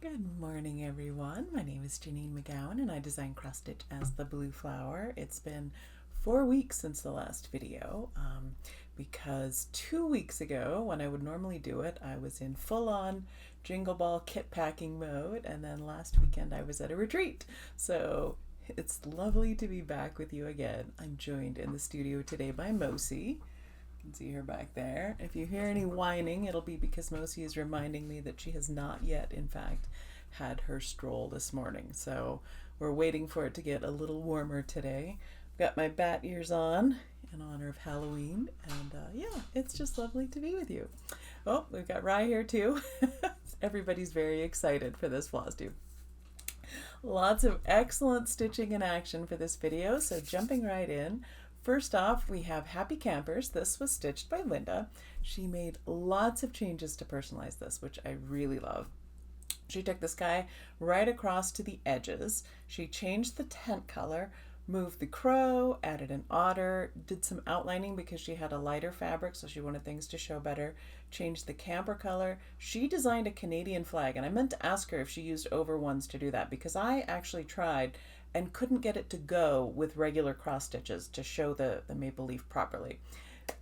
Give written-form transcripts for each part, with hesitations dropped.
Good morning, everyone. My name is Jeannette McGowan and I design cross stitch as the blue flower. It's been 4 weeks since the last video because 2 weeks ago, when I would normally do it, I was in full-on Jingle Ball kit packing mode, and then last weekend I was at a retreat. So it's lovely to be back with you again. I'm joined in the studio today by Mosi. You can see her back there. If you hear any whining, it'll be because Mosi is reminding me that she has not yet, in fact, had her stroll this morning. So we're waiting for it to get a little warmer today. I've got my bat ears on in honor of Halloween, and yeah, it's just lovely to be with you. Oh, we've got Rye here too. Everybody's very excited for this Flosstube. Lots of excellent stitching in action for this video, so jumping right in. First off, we have Happy Campers. This was stitched by Linda. She made lots of changes to personalize this, which I really love. She took this guy right across to the edges. She changed the tent color, moved the crow, added an otter, did some outlining because she had a lighter fabric, so she wanted things to show better, changed the camper color. She designed a Canadian flag, and I meant to ask her if she used over ones to do that because I actually tried and couldn't get it to go with regular cross stitches to show the maple leaf properly.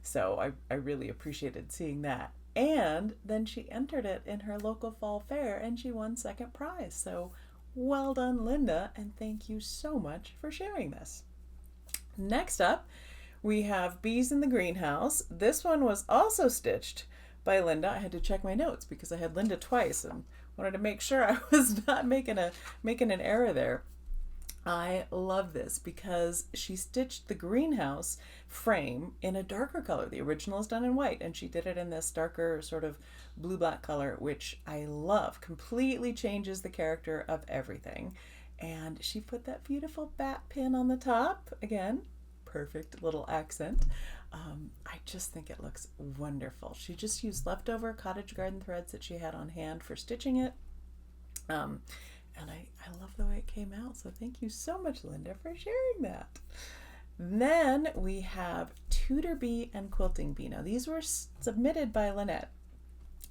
So I really appreciated seeing that. And then she entered it in her local fall fair and she won second prize. So well done, Linda, and thank you so much for sharing this. Next up, we have Bees in the Greenhouse. This one was also stitched by Linda. I had to check my notes because I had Linda twice and wanted to make sure I was not making an error there. I love this because she stitched the greenhouse frame in a darker color. The original is done in white, and she did it in this darker sort of blue-black color, which I love. Completely changes the character of everything. And she put that beautiful bat pin on the top. Again, perfect little accent. I just think it looks wonderful. She just used leftover cottage garden threads that she had on hand for stitching it. And I love the way it came out, so thank you so much, Linda, for sharing that. Then we have Tudor Bee and Quilting Bee. Now, these were submitted by Jeannette,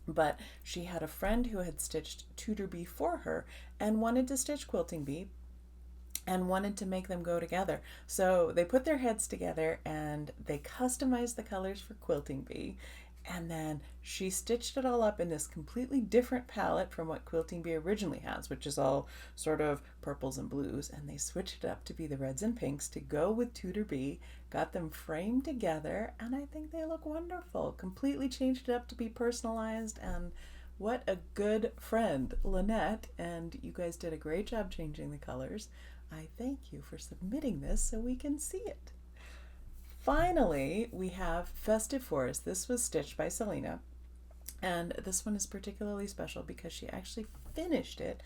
but she had a friend who had stitched Tudor Bee for her and wanted to stitch Quilting Bee and wanted to make them go together. So they put their heads together and they customized the colors for Quilting Bee. And then she stitched it all up in this completely different palette from what Quilting Bee originally has, which is all sort of purples and blues. And they switched it up to be the reds and pinks to go with Tudor Bee, got them framed together, and I think they look wonderful. Completely changed it up to be personalized, and what a good friend, Jeannette. And you guys did a great job changing the colors. I thank you for submitting this so we can see it. Finally, we have Festive Forest. This was stitched by Selena, and this one is particularly special because she actually finished it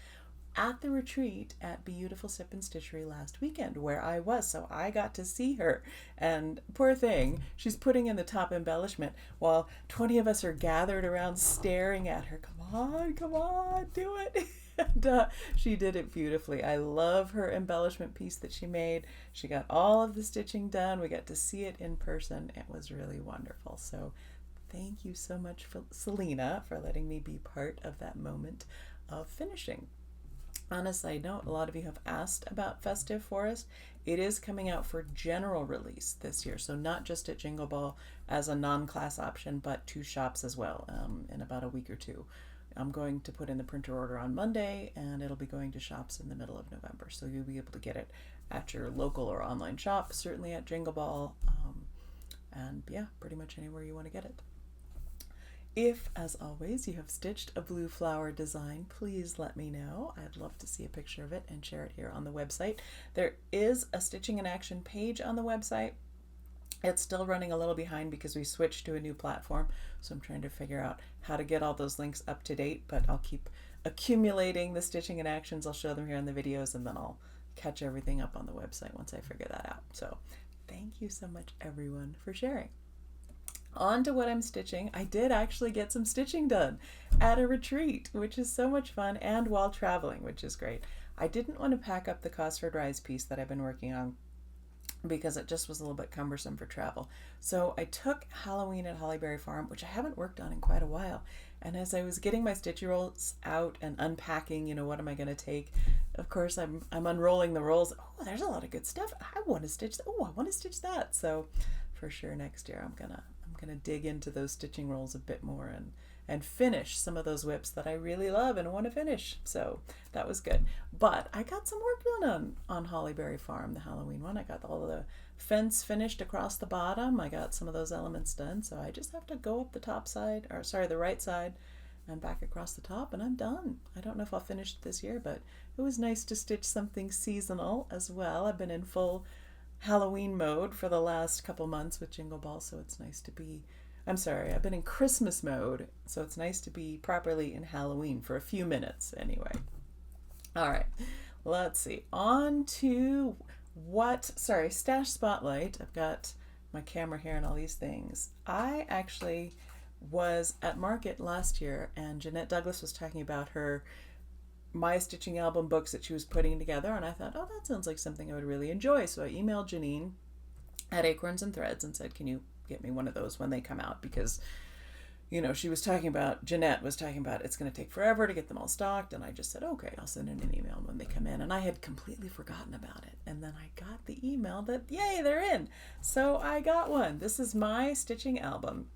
at the retreat at Beautiful Sip and Stitchery last weekend, where I was, so I got to see her. And poor thing, she's putting in the top embellishment while 20 of us are gathered around staring at her. Come on, do it. And she did it beautifully. I love her embellishment piece that she made. She got all of the stitching done. We got to see it in person. It was really wonderful. So thank you so much, for Selena, for letting me be part of that moment of finishing. On a side note, a lot of you have asked about Festive Forest. It is coming out for general release this year, so not just at Jingle Ball as a non-class option, but to shops as well in about a week or two. I'm going to put in the printer order on Monday, and it'll be going to shops in the middle of November, so you'll be able to get it at your local or online shop, certainly at Jingle Ball, and yeah, pretty much anywhere you want to get it. If, as always, you have stitched a blue flower design, please let me know. I'd love to see a picture of it and share it here on the website. There is a Stitching in Action page on the website. It's still running a little behind because we switched to a new platform, so I'm trying to figure out how to get all those links up to date, but I'll keep accumulating the Stitching in Actions. I'll show them here in the videos, and then I'll catch everything up on the website once I figure that out. So thank you so much, everyone, for sharing. On to what I'm stitching. I did actually get some stitching done at a retreat, which is so much fun, and while traveling, which is great. I didn't want to pack up the Cosford Rise piece that I've been working on because it just was a little bit cumbersome for travel. So I took Halloween at Hollyberry Farm, which I haven't worked on in quite a while. And as I was getting my stitchy rolls out and unpacking, what am I going to take? Of course, I'm unrolling the rolls. Oh, there's a lot of good stuff. I want to stitch. Oh, I want to stitch that. So for sure next year I'm gonna dig into those stitching rolls a bit more and finish some of those whips that I really love and want to finish. So that was good. But I got some work done on Hollyberry Farm, the Halloween one. I got all of the fence finished across the bottom. I got some of those elements done. So I just have to go up the top side, or sorry, the right side, and back across the top, and I'm done. I don't know if I'll finish it this year, but it was nice to stitch something seasonal as well. I've been in full Halloween mode for the last couple months with Jingle Ball, so it's nice to be, I've been in Christmas mode, so it's nice to be properly in Halloween for a few minutes anyway. All right, let's see. On to Stash Spotlight. I've got my camera here and all these things. I actually was at market last year, and Jeannette Douglas was talking about her My Stitching Album books that she was putting together, and I thought, oh, that sounds like something I would really enjoy. So I emailed Janine at Acorns and Threads and said, can you get me one of those when they come out? Because Jeannette was talking about it's going to take forever to get them all stocked, and I just said, okay, I'll send in an email when they come in. And I had completely forgotten about it, and then I got the email that, yay, they're in. So I got one. This is My Stitching Album,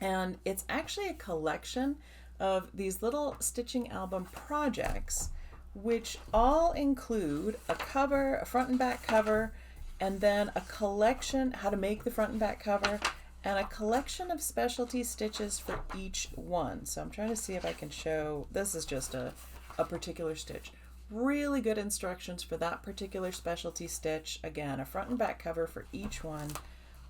and it's actually a collection of these little stitching album projects, which all include a cover, a front and back cover, and then a collection, how to make the front and back cover, and a collection of specialty stitches for each one. So I'm trying to see if I can show, this is just a particular stitch. Really good instructions for that particular specialty stitch. Again, a front and back cover for each one.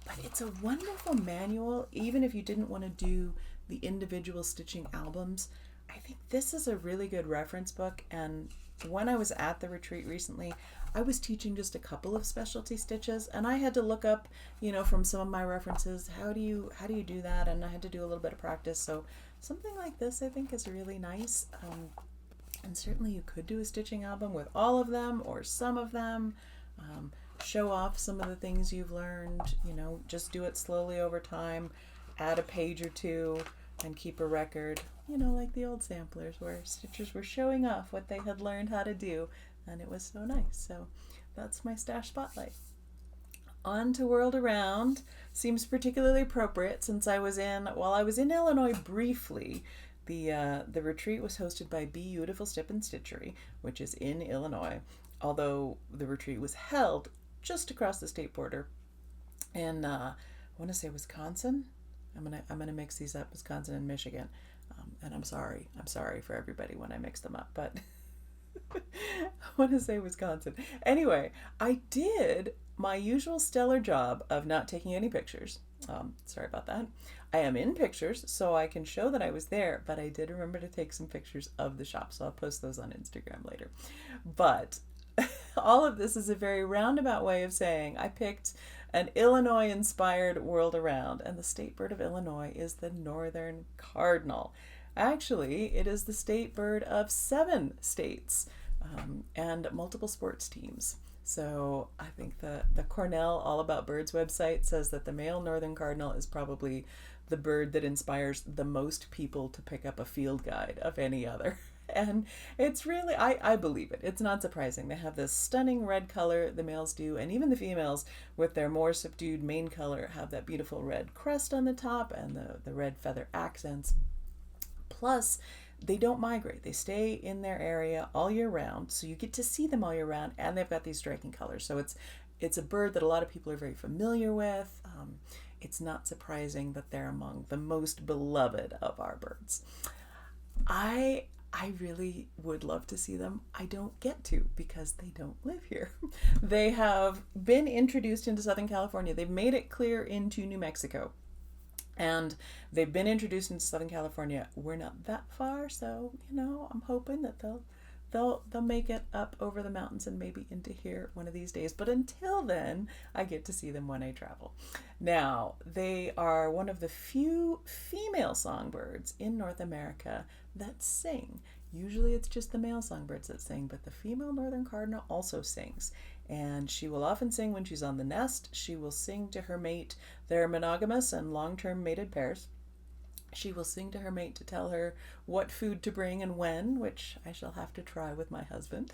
But it's a wonderful manual, even if you didn't want to do the individual stitching albums. I think this is a really good reference book, and when I was at the retreat recently, I was teaching just a couple of specialty stitches, and I had to look up, from some of my references, how do you do that, and I had to do a little bit of practice. So something like this I think is really nice, and certainly you could do a stitching album with all of them or some of them. Show off some of the things you've learned, just do it slowly over time, add a page or two, and keep a record, like the old samplers where stitchers were showing off what they had learned how to do, and it was so nice. So that's my Stash Spotlight. On to World Around. Seems particularly appropriate since while I was in Illinois briefly. The retreat was hosted by Beautiful Stip and Stitchery, which is in Illinois, although the retreat was held just across the state border in I want to say Wisconsin. I'm gonna mix these up, Wisconsin and Michigan, and I'm sorry for everybody when I mix them up, but I want to say Wisconsin. Anyway, I did my usual stellar job of not taking any pictures. Sorry about that. I am in pictures, so I can show that I was there, but I did remember to take some pictures of the shop, so I'll post those on Instagram later. But all of this is a very roundabout way of saying I picked an Illinois-inspired world around, and the state bird of Illinois is the northern cardinal. Actually, it is the state bird of 7 states and multiple sports teams. So I think the Cornell All About Birds website says that the male northern cardinal is probably the bird that inspires the most people to pick up a field guide of any other. And it's really, I believe it. It's not surprising. They have this stunning red color, the males do, and even the females with their more subdued mane color have that beautiful red crest on the top and the red feather accents. Plus, they don't migrate. They stay in their area all year round, so you get to see them all year round, and they've got these striking colors. So it's a bird that a lot of people are very familiar with. It's not surprising that they're among the most beloved of our birds. I really would love to see them. I don't get to because they don't live here. They have been introduced into Southern California. They've made it clear into New Mexico. And they've been introduced into Southern California. We're not that far, so I'm hoping that they'll make it up over the mountains and maybe into here one of these days. But until then, I get to see them when I travel. Now, they are one of the few female songbirds in North America that sing. Usually it's just the male songbirds that sing, but the female northern cardinal also sings. And she will often sing when she's on the nest. She will sing to her mate. They're monogamous and long-term mated pairs. She will sing to her mate to tell her what food to bring and when, which I shall have to try with my husband.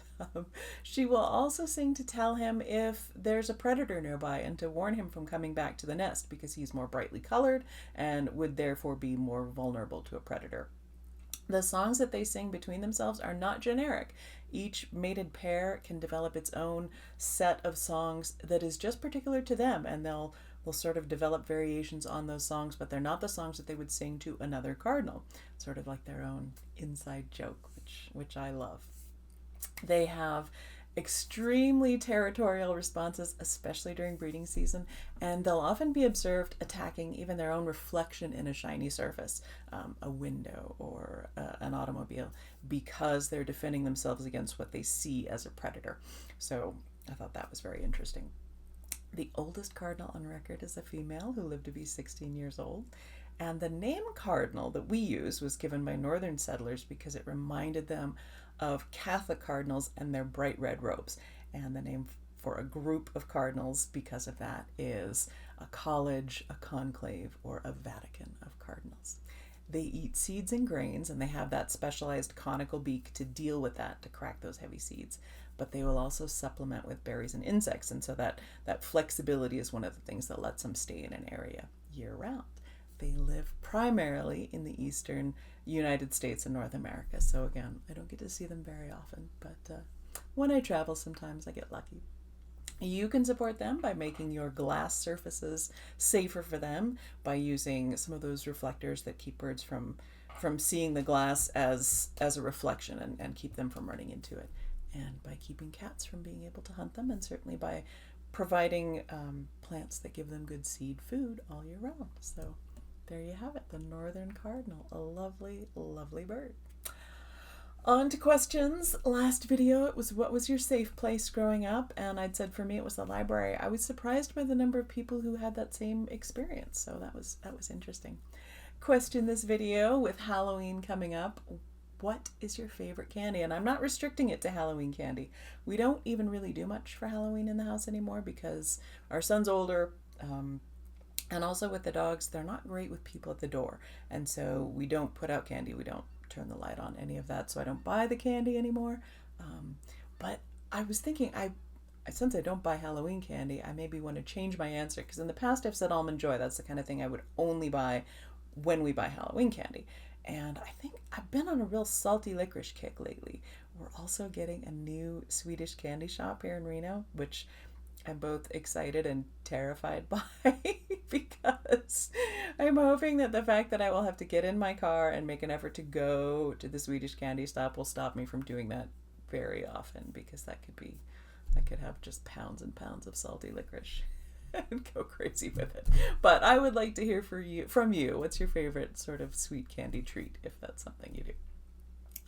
She will also sing to tell him if there's a predator nearby and to warn him from coming back to the nest because he's more brightly colored and would therefore be more vulnerable to a predator. The songs that they sing between themselves are not generic. Each mated pair can develop its own set of songs that is just particular to them, and they'll sort of develop variations on those songs, but they're not the songs that they would sing to another cardinal. Sort of like their own inside joke, which I love. They have extremely territorial responses, especially during breeding season, and they'll often be observed attacking even their own reflection in a shiny surface, a window or an automobile, because they're defending themselves against what they see as a predator. So I thought that was very interesting. The oldest cardinal on record is a female who lived to be 16 years old. And the name cardinal that we use was given by northern settlers because it reminded them of Catholic cardinals and their bright red robes. And the name for a group of cardinals because of that is a college, a conclave, or a Vatican of cardinals. They eat seeds and grains, and they have that specialized conical beak to deal with that, to crack those heavy seeds. But they will also supplement with berries and insects, and so that flexibility is one of the things that lets them stay in an area year-round. They live primarily in the eastern United States and North America, so again, I don't get to see them very often, but when I travel sometimes I get lucky. You can support them by making your glass surfaces safer for them by using some of those reflectors that keep birds from seeing the glass as a reflection and keep them from running into it, and by keeping cats from being able to hunt them, and certainly by providing plants that give them good seed food all year round. So there you have it, the northern cardinal, a lovely, lovely bird. On to questions. Last video, it was what was your safe place growing up? And I'd said for me it was the library. I was surprised by the number of people who had that same experience, so that was interesting. Question this video, with Halloween coming up, what is your favorite candy? And I'm not restricting it to Halloween candy. We don't even really do much for Halloween in the house anymore because our son's older, and also with the dogs, they're not great with people at the door. And so we don't put out candy. We don't turn the light on, any of that. So I don't buy the candy anymore. But I was thinking, since I don't buy Halloween candy, I maybe want to change my answer. Because in the past I've said Almond Joy. That's the kind of thing I would only buy when we buy Halloween candy. And I think I've been on a real salty licorice kick lately. We're also getting a new Swedish candy shop here in Reno, which I'm both excited and terrified by because I'm hoping that the fact that I will have to get in my car and make an effort to go to the Swedish candy shop will stop me from doing that very often, because I could have just pounds and pounds of salty licorice and go crazy with it. But I would like to hear from you. What's your favorite sort of sweet candy treat, if that's something you do?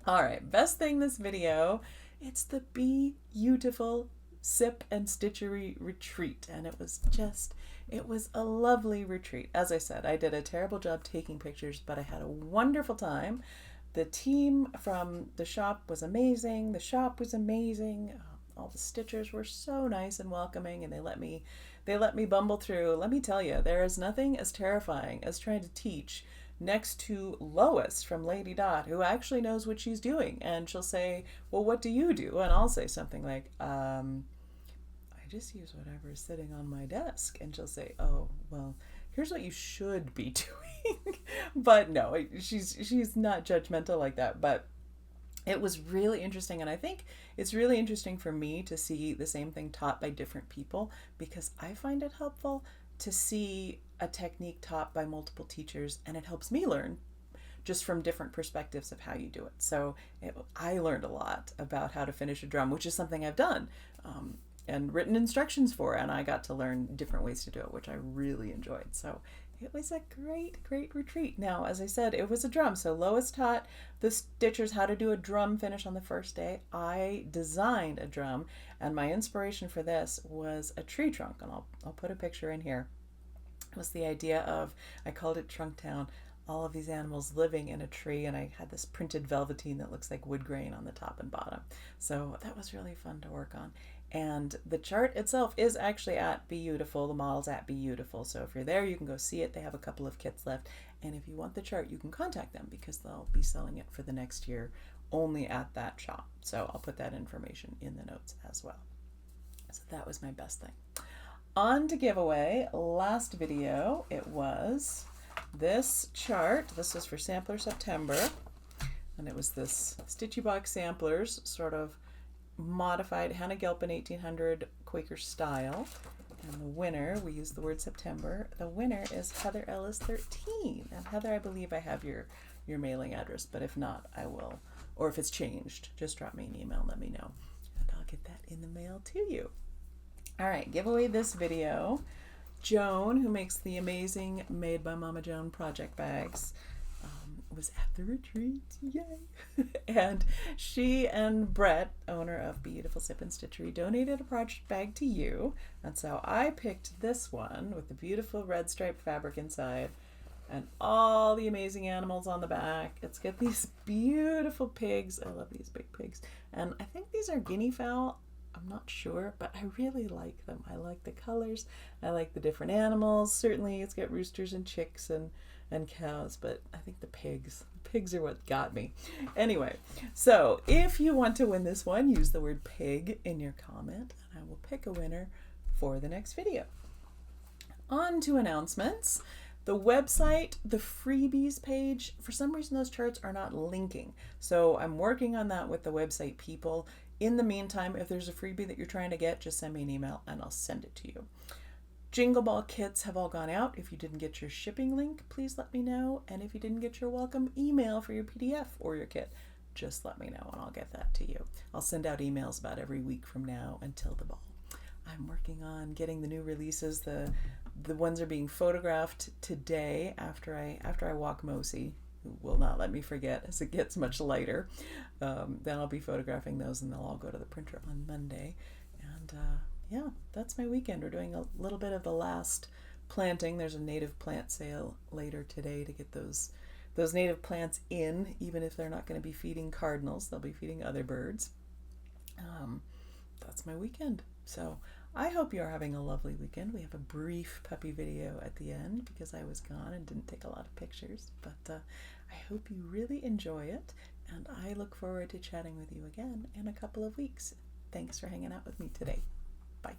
All right, best thing this video, it's the beautiful Sip and Stitchery retreat, and it was a lovely retreat. As I said, I did a terrible job taking pictures, but I had a wonderful time. The team from the shop was amazing. The shop was amazing. All the stitchers were so nice and welcoming, and they let me bumble through. Let me tell you, there is nothing as terrifying as trying to teach next to Lois from Lady Dot, who actually knows what she's doing. And she'll say, well, what do you do? And I'll say something like, I just use whatever is sitting on my desk. And she'll say, oh, well, here's what you should be doing. But no, she's not judgmental like that. But it was really interesting. And I think it's really interesting for me to see the same thing taught by different people, because I find it helpful to see a technique taught by multiple teachers, and it helps me learn just from different perspectives of how you do it. So I learned a lot about how to finish a drum, which is something I've done and written instructions for, and I got to learn different ways to do it, which I really enjoyed. So it was a great, great retreat. Now, as I said, it was a drum. So Lois taught the stitchers how to do a drum finish on the first day. I designed a drum, and my inspiration for this was a tree trunk, and I'll put a picture in here. It was the idea of, I called it Trunk Town, all of these animals living in a tree, and I had this printed velveteen that looks like wood grain on the top and bottom. So that was really fun to work on. And the chart itself is actually at Beautiful. The model's at Beautiful. So if you're there, you can go see it. They have a couple of kits left. And if you want the chart, you can contact them because they'll be selling it for the next year only at that shop. So I'll put that information in the notes as well. So that was my best thing. On to giveaway. Last video, it was this chart. This was for Sampler September. And it was this StitchyBox Samplers, sort of modified Hannah Gilpin 1800 Quaker style. And the winner, we use the word September, the winner is Heather Ellis 13. And Heather, I believe I have your mailing address, but if not, I will. Or if it's changed, just drop me an email and let me know. And I'll get that in the mail to you. All right, give away this video. Joan, who makes the amazing Made by Mama Joan project bags, was at the retreat, yay! And she and Brett, owner of Beautiful Sip and Stitchery, donated a project bag to you. And so I picked this one with the beautiful red striped fabric inside and all the amazing animals on the back. It's got these beautiful pigs. I love these big pigs. And I think these are guinea fowl. I'm not sure, but I really like them. I like the colors. I like the different animals. Certainly it's got roosters and chicks and cows, but I think the pigs are what got me. Anyway, so if you want to win this one, use the word pig in your comment, and I will pick a winner for the next video. On to announcements. The website, the freebies page, for some reason those charts are not linking. So I'm working on that with the website people. In the meantime, if there's a freebie that you're trying to get, just send me an email and I'll send it to you. Jingle Ball kits have all gone out. If you didn't get your shipping link, please let me know. And if you didn't get your welcome email for your PDF or your kit, just let me know and I'll get that to you. I'll send out emails about every week from now until the ball. I'm working on getting the new releases. The ones are being photographed today after I walk Mosi, who will not let me forget as it gets much lighter. Then I'll be photographing those and they'll all go to the printer on Monday. And yeah, that's my weekend. We're doing a little bit of the last planting. There's a native plant sale later today to get those native plants in, even if they're not going to be feeding cardinals, they'll be feeding other birds. That's my weekend. So I hope you're having a lovely weekend. We have a brief puppy video at the end because I was gone and didn't take a lot of pictures, but I hope you really enjoy it, and I look forward to chatting with you again in a couple of weeks. Thanks for hanging out with me today. Bye.